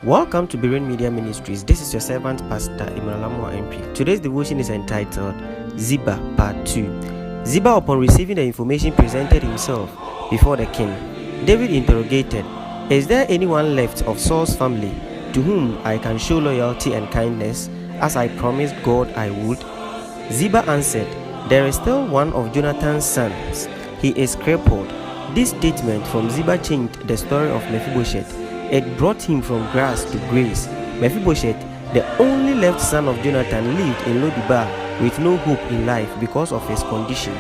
Welcome to Berean Media Ministries. This is your servant, Pastor Emmanuel Antwi. Today's devotion is entitled Ziba, Part 2. Ziba, upon receiving the information, presented himself before the king. David interrogated, "Is there anyone left of Saul's family to whom I can show loyalty and kindness, as I promised God I would?" Ziba answered, "There is still one of Jonathan's sons. He is crippled." This statement from Ziba changed the story of Mephibosheth. It brought him from grass to grace. Mephibosheth, the only left son of Jonathan, lived in Lo-debar with no hope in life because of his condition.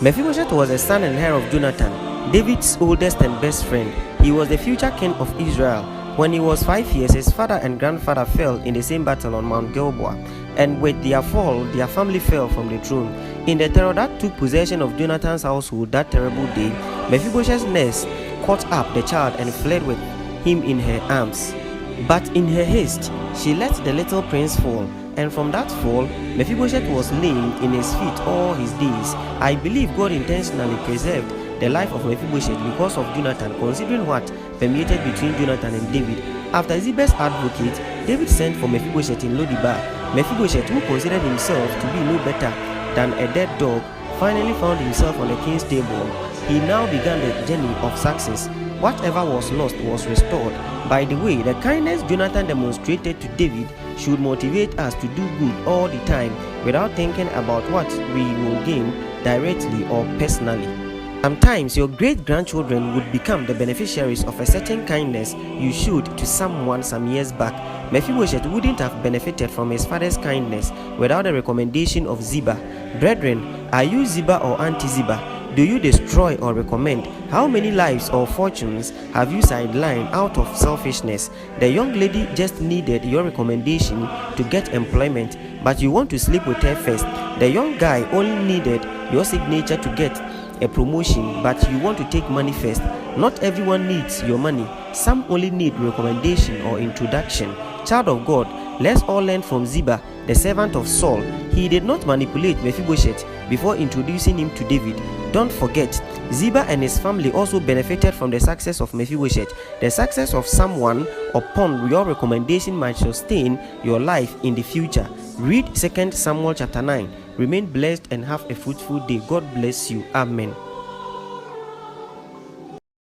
Mephibosheth was the son and heir of Jonathan, David's oldest and best friend. He was the future king of Israel. When he was 5 years, his father and grandfather fell in the same battle on Mount Gilboa, and with their fall, their family fell from the throne. In the terror that took possession of Jonathan's household that terrible day, Mephibosheth's nurse caught up the child and fled with him in her arms. But in her haste, she let the little prince fall, and from that fall, Mephibosheth was lame in his feet all his days. I believe God intentionally preserved the life of Mephibosheth because of Jonathan, considering what permeated between Jonathan and David. After Ziba's advocate, David sent for Mephibosheth in Lo-debar. Mephibosheth, who considered himself to be no better than a dead dog, finally found himself on the king's table. He now began the journey of success. Whatever was lost was restored. By the way, the kindness Jonathan demonstrated to David should motivate us to do good all the time without thinking about what we will gain directly or personally. Sometimes your great-grandchildren would become the beneficiaries of a certain kindness you showed to someone some years back. Mephibosheth wouldn't have benefited from his father's kindness without the recommendation of Ziba. Brethren, are you Ziba or anti-Ziba? Do you destroy or recommend? How many lives or fortunes have you sidelined out of selfishness? The young lady just needed your recommendation to get employment, but you want to sleep with her first. The young guy only needed your signature to get a promotion, but you want to take money first. Not everyone needs your money. Some only need recommendation or introduction. Child of God, let's all learn from Ziba, the servant of Saul. He did not manipulate Mephibosheth before introducing him to David. Don't forget, Ziba and his family also benefited from the success of Mephibosheth. The success of someone upon your recommendation might sustain your life in the future. Read 2 Samuel chapter 9. Remain blessed and have a fruitful day. God bless you. Amen.